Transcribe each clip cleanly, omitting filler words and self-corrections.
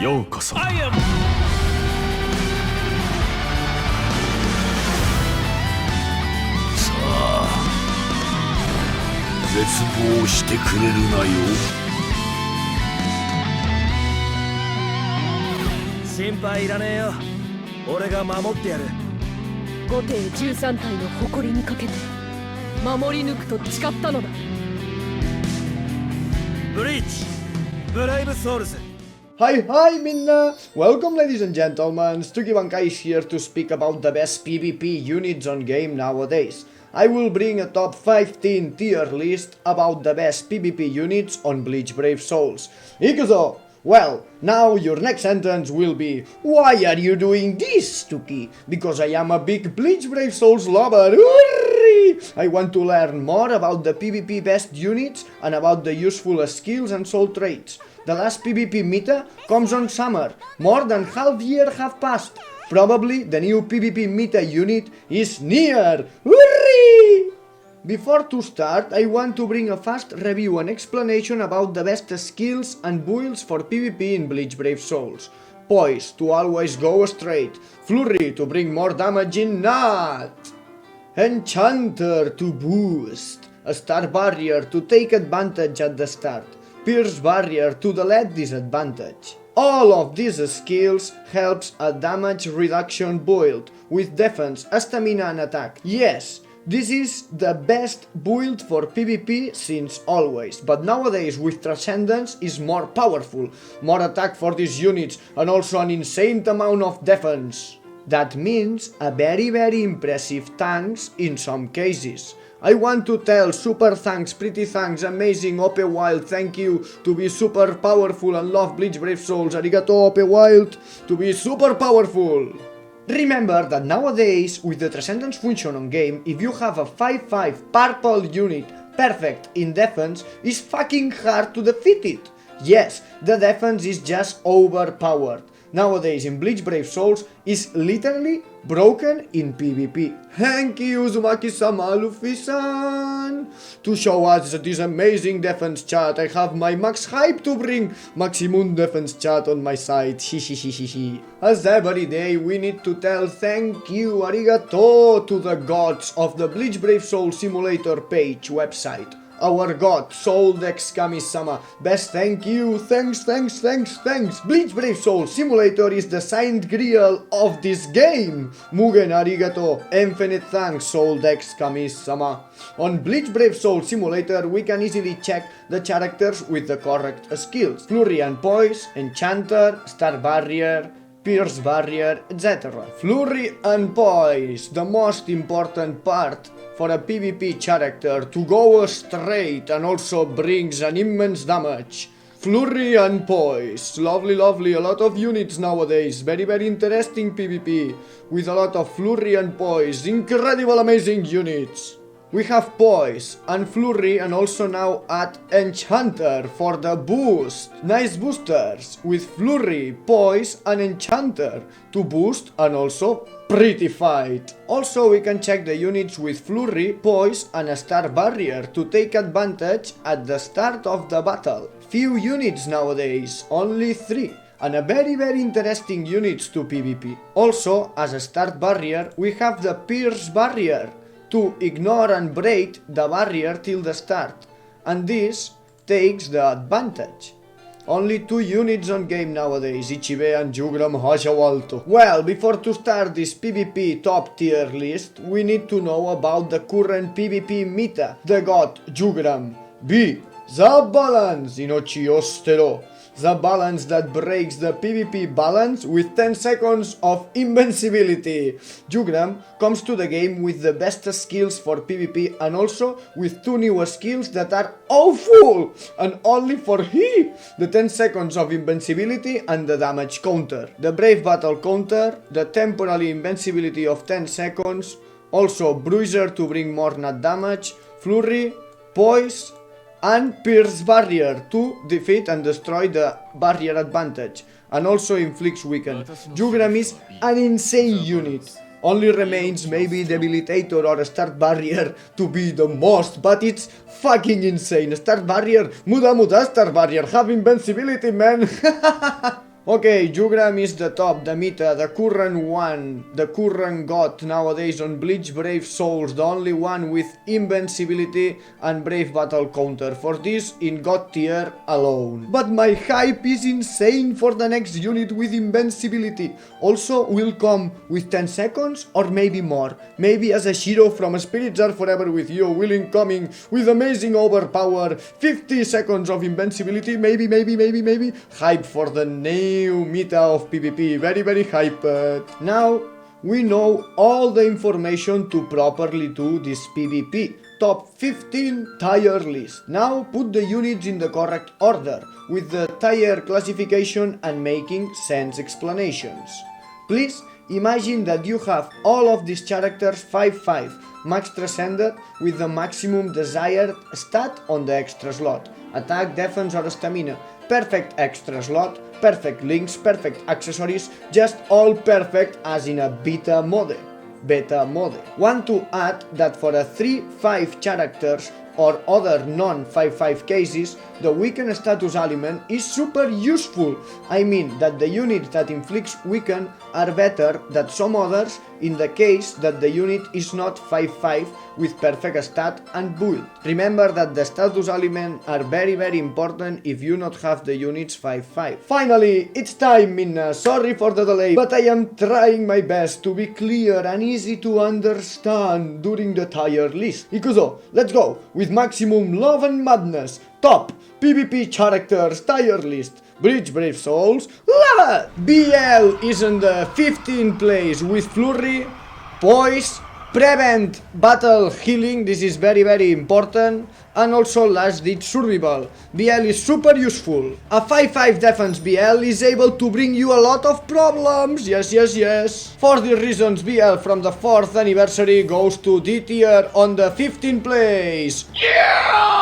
ようこそ。I am さあ、絶望してくれるなよ。心配いらねえよ。俺が守ってやる。5艇13体の誇りにかけて守り抜くと誓ったのだ。ブリーチブライブソウルズ。 Hi, hi, Minna! Welcome, ladies and gentlemen. Jugram God is here to speak about the best PvP units on game nowadays. I will bring a top 15 tier list about the best PvP units on Bleach Brave Souls. Ikuzo! Well, now your next sentence will be, why are you doing this, Tuki? Because I am a big Bleach Brave Souls lover. Hurry! I want to learn more about the PvP best units and about the useful skills and soul traits. The last PvP meta comes on summer. More than half year have passed. Probably the new PvP meta unit is near. Hurry! Before to start, I want to bring a fast review and explanation about the best skills and builds for PvP in Bleach Brave Souls. Poise to always go straight. Flurry to bring more damage in Knot. Enchanter to boost. A star barrier to take advantage at the start. Pierce barrier to delete disadvantage. All of these skills helps a damage reduction build with defense, stamina and attack. Yes, this is the best build for PvP since always, but nowadays with Transcendence is more powerful, more attack for these units and also an insane amount of defense. That means a very impressive tanks in some cases. I want to tell super thanks, pretty thanks, amazing OP Wild, thank you to be super powerful and love Bleach Brave Souls, arigato OP Wild to be super powerful. Remember that nowadays with the Transcendence function on game, if you have a 5-5 purple unit perfect in defense, it's fucking hard to defeat it. Yes, the defense is just overpowered. Nowadays in Bleach Brave Souls is literally broken in PvP. Thank you, Uzumaki-sama, Luffy-san! To show us this amazing defense chat, I have my max hype to bring maximum defense chat on my side. As every day we need to tell thank you, arigato, to the gods of the Bleach Brave Soul Simulator page website. Our god, Souldex-sama, best thank you, thanks. Bleach Brave Soul Simulator is the signed grail of this game. Mugen arigato, infinite thanks, Souldex-sama. On Bleach Brave Soul Simulator, we can easily check the characters with the correct skills. Flurry and Poise, Enchanter, Star Barrier, Pierce Barrier, etc. Flurry and Poise, the most important part for a PvP character to go straight and also brings an immense damage. Flurry and Poise, lovely, a lot of units nowadays, very interesting PvP, with a lot of Flurry and Poise, incredible amazing units. We have Poise and Flurry and also now add Enchanter for the boost. Nice boosters with Flurry, Poise and Enchanter to boost and also pretty fight. Also we can check the units with Flurry, Poise and a Star Barrier to take advantage at the start of the battle. Few units nowadays, only 3. And a very interesting units to PvP. Also, as a start barrier, we have the Pierce Barrier to ignore and break the barrier till the start, and this takes the advantage. Only 2 units on game nowadays, Ichibe and Jugram Hashawalto. Well, before to start this PvP top tier list, we need to know about the current PvP meta, the god Jugram. B. The balance in Ochiostero. The balance that breaks the PvP balance with 10 seconds of invincibility. Jugram comes to the game with the best skills for PvP and also with 2 new skills that are awful and only for he. The 10 seconds of invincibility and the damage counter. The brave battle counter, the temporary invincibility of 10 seconds, also bruiser to bring more nut damage, flurry, poise, and Pierce Barrier to defeat and destroy the barrier advantage, and also inflicts weaken. Jugram is an insane unit. Only remains maybe Debilitator or Start Barrier to be the most, but it's fucking insane. Start Barrier, muda Start Barrier, have invincibility, man. Okay, Jugram is the top, the meta, the current one, the current god nowadays on Bleach Brave Souls, the only one with invincibility and brave battle counter, for this in god tier alone. But my hype is insane for the next unit with invincibility. Also will come with 10 seconds or maybe more. Maybe as a Shiro from Spirits Are Forever With You will incoming with amazing overpower, 50 seconds of invincibility, maybe. Hype for the new meta of PvP, very hyped. Now we know all the information to properly do this PvP. Top 15 tier list. Now put the units in the correct order with the tier classification and making sense explanations. Please imagine that you have all of these characters 5-5 max transcended with the maximum desired stat on the extra slot. Attack, defense or stamina. Perfect extra slot, perfect links, perfect accessories, just all perfect as in a beta mode. Want to add that for a 3-5 characters or other non-5-5 cases, the weaken status element is super useful. I mean that the units that inflicts weaken are better than some others in the case that the unit is not 5-5 with perfect stat and build. Remember that the status elements are very important if you not have the units 5-5. Finally, it's time, Minna. Sorry for the delay, but I am trying my best to be clear and easy to understand during the tier list. Ikuzo, let's go with maximum love and madness. Top PvP characters tier list. Bleach Brave Souls, love it! BL is in the 15th place with Flurry, Poise, Prevent Battle Healing, this is very important, and also Last Ditch Survival. BL is super useful. A 5-5 defense BL is able to bring you a lot of problems, yes. For these reasons, BL from the 4th anniversary goes to D tier on the 15th place. Yeah!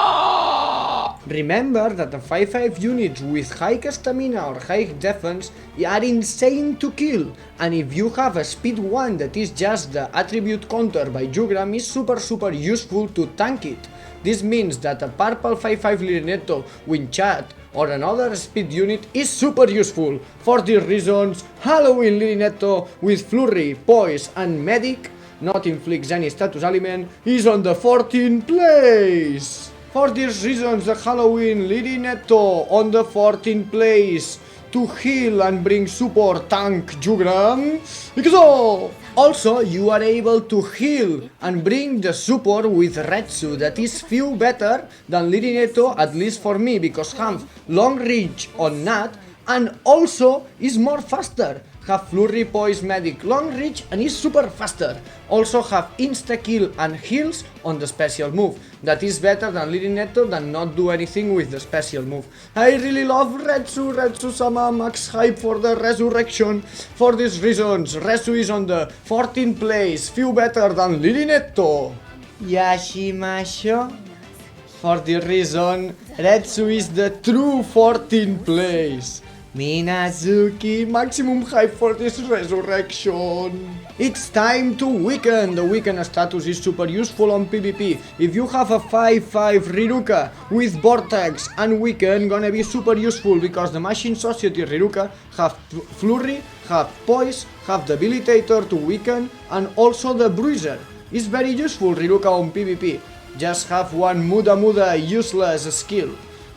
Remember that the 5-5 units with high stamina or high defense are insane to kill, and if you have a speed 1 that is just the attribute counter by Jugram is super useful to tank it. This means that a purple 5-5 Lirinetto with chat or another speed unit is super useful. For these reasons, Halloween Lirinetto with Flurry, Poise and Medic not inflicts any status element is on the 14th place. For these reasons, the Halloween Lirinetto on the 14th place to heal and bring support tank Jugram. Because also you are able to heal and bring the support with Retsu that is few better than Lirinetto, at least for me, because have long reach on Nat and also is more faster. Have Flurry, Poise, Medic, long reach and is super faster. Also have insta-kill and heals on the special move. That is better than Lirinetto than not do anything with the special move. I really love Retsu-sama, max hype for the resurrection. For these reasons, Retsu is on the 14th place, few better than Lirinetto. Yashimasho. For the reason, Retsu is the true 14th place. Minazuki, maximum hype for this resurrection. It's time to weaken. The weaken status is super useful on PvP. If you have a 5-5 Riruka with Vortex and weaken, gonna be super useful because the Machine Society Riruka have Flurry, have Poise, have Debilitator to weaken and also the Bruiser. It's very useful Riruka on PvP. Just have one Muda useless skill,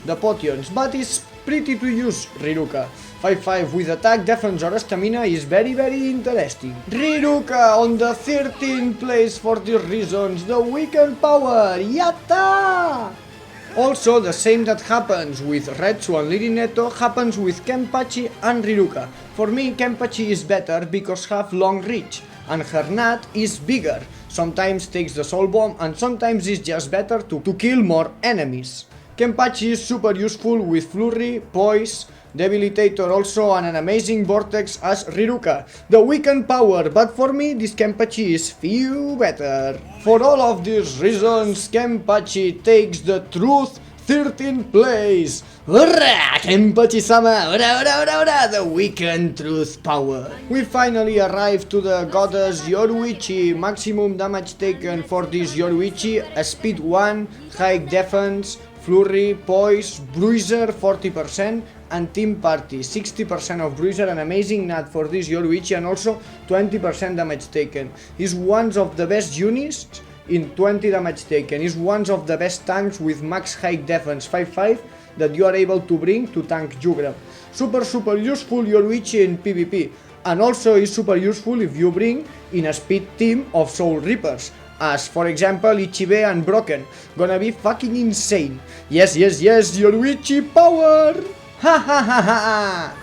the Potions, but it's pretty to use Riruka. 5-5 with attack, defense or stamina is very interesting. Riruka on the 13th place for these reasons, the weakened power, yatta! Also the same that happens with Retsu and Lirinetto happens with Kenpachi and Riruka. For me Kenpachi is better because have long reach and her Nat is bigger. Sometimes takes the soul bomb and sometimes is just better to kill more enemies. Kenpachi is super useful with Flurry, Poise, Debilitator also and an amazing Vortex as Riruka. The weakened power, but for me this Kenpachi is few better. For all of these reasons, Kenpachi takes the truth 13th place. Hurrah! Kenpachi-sama! Ura! The weakened truth power. We finally arrived to the goddess Yoruichi. Maximum damage taken for this Yoruichi, a speed 1, high defense, Flurry, Poise, Bruiser 40%, and Team Party. 60% of bruiser, an amazing nut for this Yoruichi, and also 20% damage taken. He's one of the best units in 20 damage taken. He's one of the best tanks with max high defense 5-5 that you are able to bring to tank Jugram. Super useful Yoruichi in PvP, and also is super useful if you bring in a speed team of Soul Reapers, as for example Ichibe and Broken. Gonna be fucking insane. Yes, Yoruichi power! Ha ha ha ha!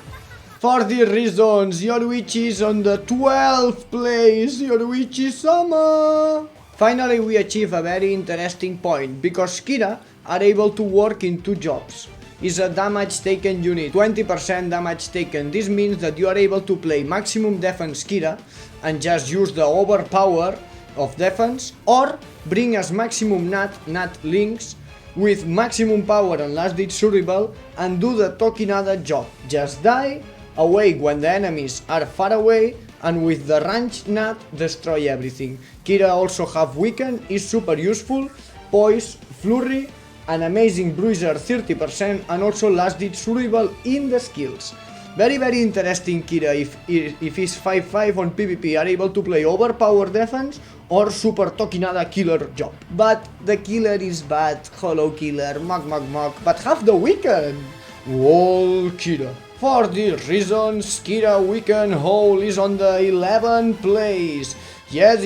For these reasons, Yoruichi is on the 12th place, Yoruichi-sama! Finally, we achieve a very interesting point, because Kira are able to work in two jobs. Is a damage taken unit, 20% damage taken. This means that you are able to play maximum defense Kira and just use the overpower of defense, or bring as maximum nat links with maximum power and last ditch survival and do the Tokinada job. Just die, awake when the enemies are far away, and with the ranged nut destroy everything. Kira also have weaken, is super useful, poise, flurry, an amazing bruiser 30%, and also last ditch survival in the skills. Very interesting Kira if he's 5-5 on PvP, are able to play overpowered defense or super Tokinada killer job. But the killer is bad, hollow killer, mog, but have the weaken. Wall Kira. For these reasons, Kira weaken hole is on the 11th place. Yes,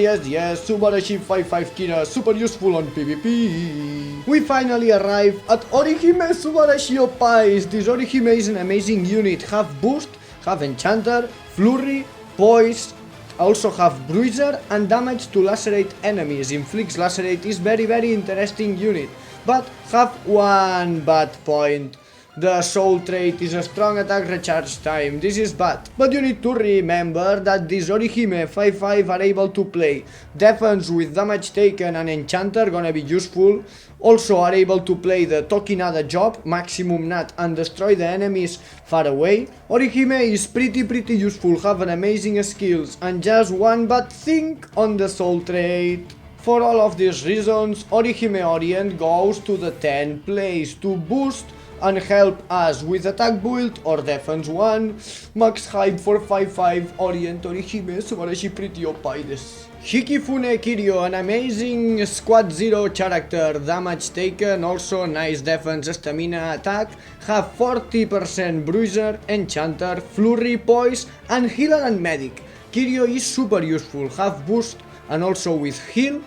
Subarashi 5-5 Kira, super useful on PvP. We finally arrive at Orihime Subarashi Opais. This Orihime is an amazing unit, have boost, have enchanter, flurry, poise, also have bruiser and damage to lacerate enemies. Inflicts lacerate, is very interesting unit, but have one bad point. The soul trait is a strong attack recharge time. This is bad. But you need to remember that these Orihime 5-5 are able to play defense with damage taken and enchanter, gonna be useful. Also are able to play the Tokinada job, maximum nut, and destroy the enemies far away. Orihime is pretty useful, have an amazing skills, and just one bad thing on the soul trait. For all of these reasons, Orihime Orient goes to the 10th place to boost and help us with attack build or defense 1, max height for 5-5, Orient Orihime Subarashi pretty OP desu. Hikifune Kiryu, an amazing squad 0 character, damage taken, also nice defense, stamina, attack, have 40% bruiser, enchanter, flurry, poise, and healer and medic. Kiryu is super useful, have boost and also with heal.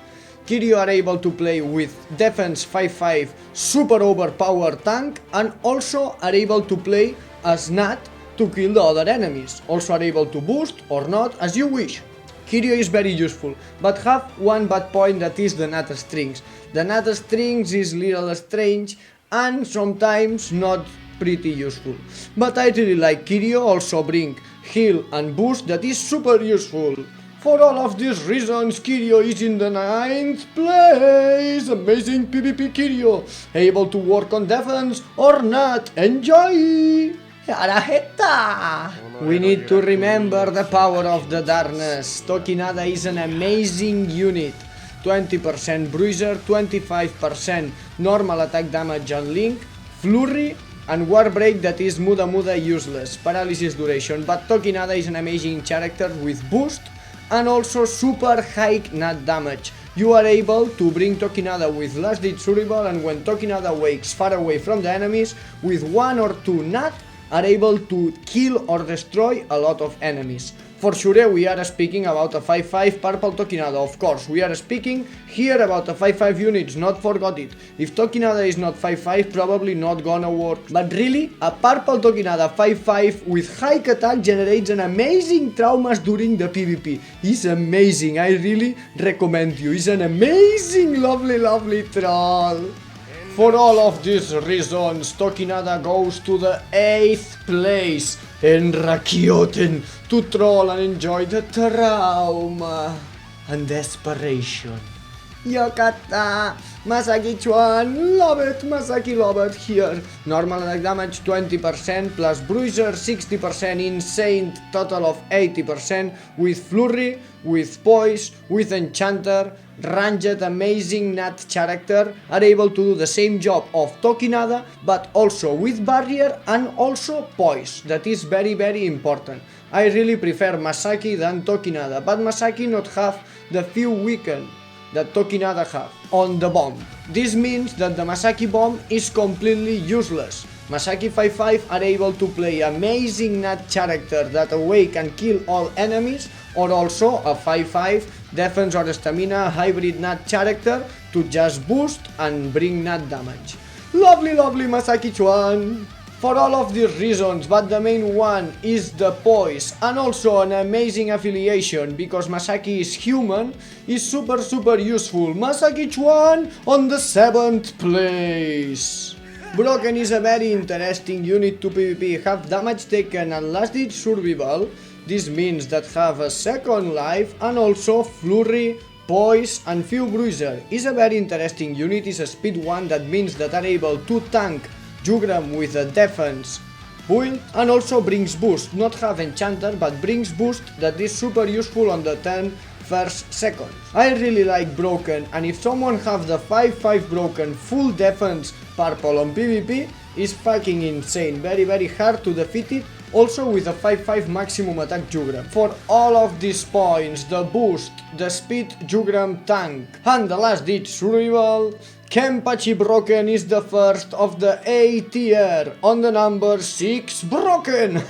Kiryu are able to play with defense 5-5 super overpowered tank, and also are able to play as nut to kill the other enemies. Also are able to boost or not as you wish. Kiryu is very useful, but have one bad point, that is the nut strings. The nut strings is little strange and sometimes not pretty useful. But I really like Kiryu, also bring heal and boost, that is super useful. For all of these reasons, Kiryu is in the 9th place. Amazing PvP Kiryu, able to work on defense or not. Enjoy! Araheta! We need to remember the power of the darkness. Tokinada is an amazing unit. 20% bruiser, 25% normal attack damage on link, flurry, and war break, that is muda useless, paralysis duration. But Tokinada is an amazing character with boost and also super high nut damage. You are able to bring Tokinada with last ditch survival, and when Tokinada wakes far away from the enemies, with 1 or 2 nut are able to kill or destroy a lot of enemies. For sure we are speaking about a 5-5 purple Tokinada, of course. We are speaking here about a 5-5 units, not forgot it. If Tokinada is not 5-5, probably not gonna work. But really, a purple Tokinada 5-5 with high attack generates an amazing traumas during the PvP. It's amazing, I really recommend you. It's an amazing, lovely troll. For all of these reasons, Tokinada goes to the 8th place in Rakyoten to troll and enjoy the trauma and desperation. Yokata! Masaki Chuan, love it, Masaki love it here. Normal attack damage 20% plus bruiser 60%, insane total of 80% with flurry, with poise, with enchanter, ranged amazing nat character are able to do the same job of Tokinada but also with barrier and also poise. That is very important. I really prefer Masaki than Tokinada, but Masaki not have the few weaken that Tokinada have on the bomb. This means that the Masaki bomb is completely useless. Masaki 5-5 are able to play amazing nat character that away can kill all enemies, or also a 5-5 defense or stamina hybrid nat character to just boost and bring nat damage. Lovely Masaki Chuan! For all of these reasons, but the main one is the poise and also an amazing affiliation because Masaki is human, is super useful. Masaki Chuan on the 7th place. Broken is a very interesting unit to PvP, have damage taken and last ditch survival. This means that have a second life and also flurry, poise and few bruiser. Is a very interesting unit, is a speed 1 that means that are able to tank Jugram with a defense build and also brings boost, not have enchanter but brings boost that is super useful on the 10 first seconds. I really like Broken, and if someone have the 5-5 Broken full defense purple on PvP is fucking insane, very hard to defeat it, also with a 5-5 maximum attack Jugram. For all of these points, the boost, the speed Jugram tank and the last ditch survival, Kenpachi Broken is the first of the A tier on the number 6 Broken.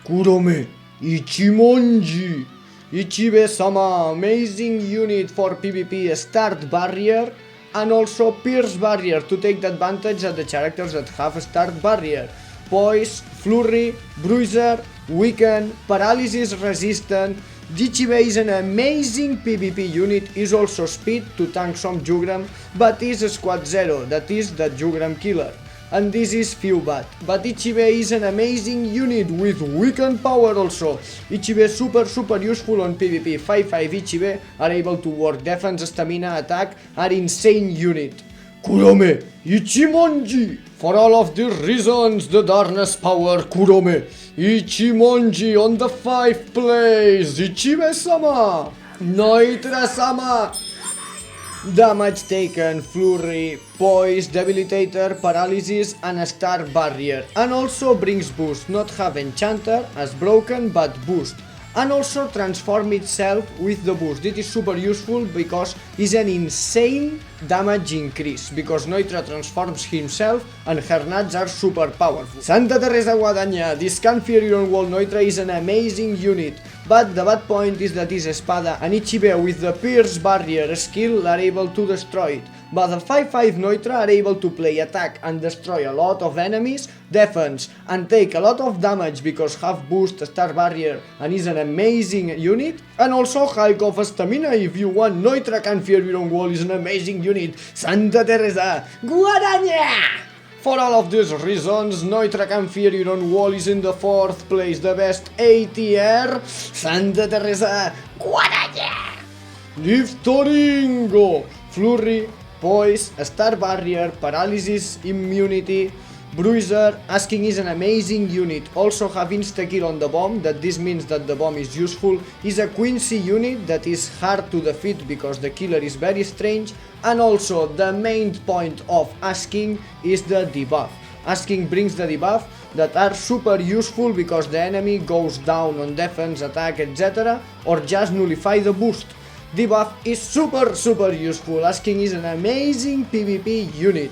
Kurome Ichimonji Ichibe-sama, amazing unit for PvP, start barrier and also pierce barrier to take the advantage of the characters that have start barrier. Poise, flurry, bruiser, weaken, paralysis resistant. Ichibe is an amazing PvP unit, is also speed to tank some Jugram, but is a squad 0, that is the Jugram killer. And this is few bad, but Ichibe is an amazing unit with weaken power also. Ichibe super useful on PvP, 5-5 Ichibe are able to work defense, stamina, attack, are insane unit. Kurome Ichimonji! For all of these reasons, the darkness power Kurome Ichimonji on the 5th place, Ichibe-sama, Noitra-sama. Damage taken, flurry, poise, debilitator, paralysis and a star barrier. And also brings boost, not have enchanter as Broken but boost. And also transform itself with the boost. It is super useful because it's an insane damage increase, because Noitra transforms himself and her nuts are super powerful. Santa Teresa Guadaña, this can fear your own wall Noitra is an amazing unit, but the bad point is that his espada and Ichibe with the pierce barrier skill are able to destroy it. But the 5-5 Noitra are able to play attack and destroy a lot of enemies, defense and take a lot of damage because have boost, star barrier and is an amazing unit. And also hike of stamina if you want. Noitra can fear your own wall is an amazing unit. Santa Teresa Guadaña! For all of these reasons, Noitra can fear your own wall is in the 4th place, the best A tier, Santa Teresa Guadaña! Liftoringo, flurry, poise, star barrier, paralysis, immunity, bruiser. Asking is an amazing unit, also have insta-kill on the bomb, that this means that the bomb is useful. Is a Quincy unit that is hard to defeat because the killer is very strange. And also the main point of Asking is the debuff. Asking brings the debuff that are super useful because the enemy goes down on defense, attack, etc. or just nullify the boost. Debuff is super useful. Asking is an amazing PvP unit.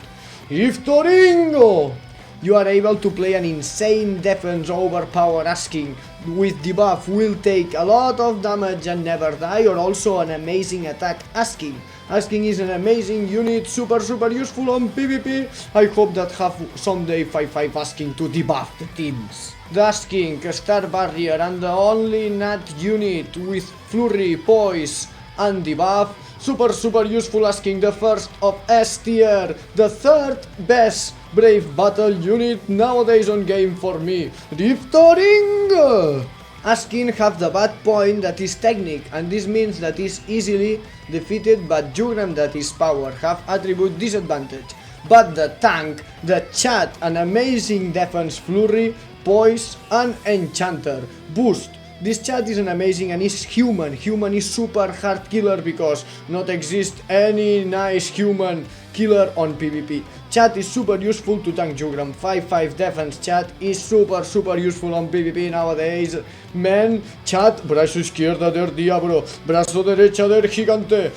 Iftoringo! You are able to play an insane defense overpower Asking. With debuff will take a lot of damage and never die, or also an amazing attack Asking. Asking is an amazing unit, super useful on PvP. I hope that have someday 5-5 Asking to debuff the teams. The Asking, star barrier and the only nat unit with flurry, poise and debuff. Super useful Asking, the first of S tier, the 3rd best brave battle unit nowadays on game for me. Riftoring! Asking have the bad point that is technique, and this means that is easily defeated, but Jugram that is power have attribute disadvantage. But the tank, the chat, an amazing defense flurry, poise and enchanter. Boost. This chat is an amazing and is human. Human is super hard killer because not exist any nice human killer on PvP. Chat is super useful to tank Jugram. 5-5 defense chat is super useful on PvP nowadays. Man, chat, brazo izquierda del diablo, brazo derecha del gigante.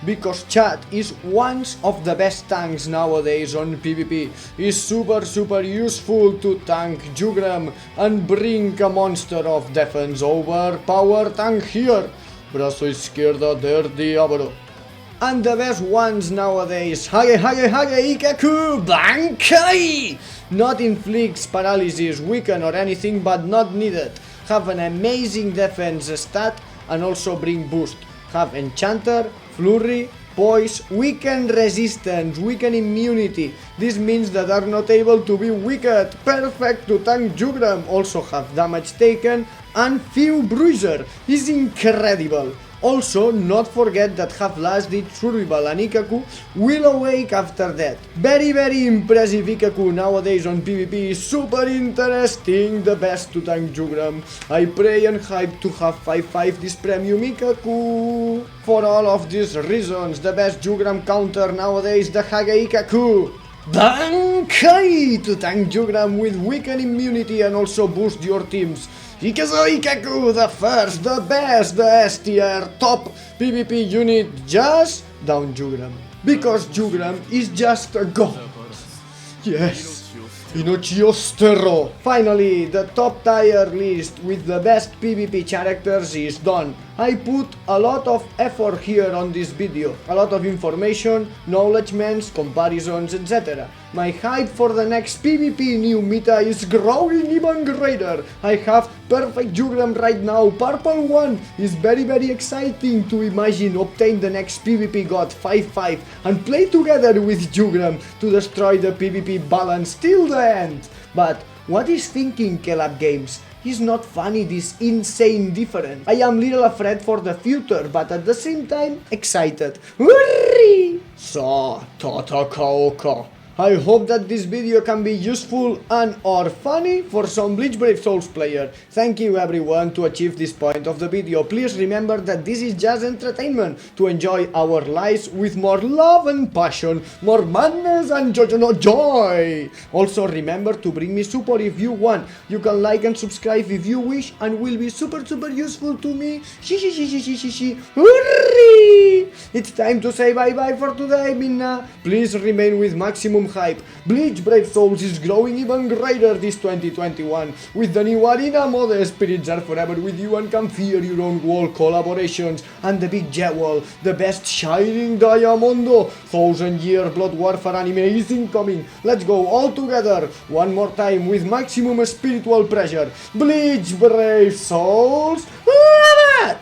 Because chat is one of the best tanks nowadays on PvP. Is super useful to tank Jugram and bring a monster of defense over power tank here. Brazo izquierda del diablo. And the best ones nowadays, Hage Ikaku Bankai! Not inflicts paralysis, weaken or anything, but not needed. Have an amazing defense stat and also bring boost. Have enchanter, flurry, poise, weaken resistance, weaken immunity. This means that are not able to be weakened. Perfect to tank Jugram. Also have damage taken and few bruiser. Is incredible. Also, not forget that have last did survival and Ikaku will awake after that. Very impressive Ikaku nowadays on PvP is super interesting, the best to tank Jugram. I pray and hype to have 5-5 this premium Ikaku. For all of these reasons, the best Jugram counter nowadays, the Hage Ikaku. Bankai to tank Jugram with weaken immunity and also boost your teams. Ikaku, the first, the best, the S tier, top PvP unit, just down Jugram. Because Jugram is just a god. Yes. Inochiostero. Finally, the top tier list with the best PvP characters is done. I put a lot of effort here on this video, a lot of information, knowledgements, comparisons, etc. My hype for the next PvP new meta is growing even greater. I have perfect Jugram right now, purple one is very exciting to imagine obtain the next PvP god 5-5 and play together with Jugram to destroy the PvP balance till the end. But what is thinking Kelab Games? Is not funny this insane difference. I am little afraid for the future, but at the same time excited. Hurry! So, Totakaoka. I hope that this video can be useful and or funny for some Bleach Brave Souls player. Thank you everyone to achieve this point of the video. Please remember that this is just entertainment, to enjoy our lives with more love and passion, more madness and joy. Also remember to bring me support if you want. You can like and subscribe if you wish and will be super useful to me. Hurry! It's time to say bye bye for today, Minna. Please remain with maximum hype. Bleach Brave Souls is growing even greater this 2021 with the new arena mode. Spirits are forever with you and can fear your own wall collaborations and the big jet wall, the best shining diamondo. 1000-year blood warfare anime is incoming. Let's go all together one more time with maximum spiritual pressure. Bleach Brave Souls, love it!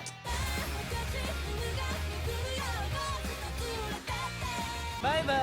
Bye bye.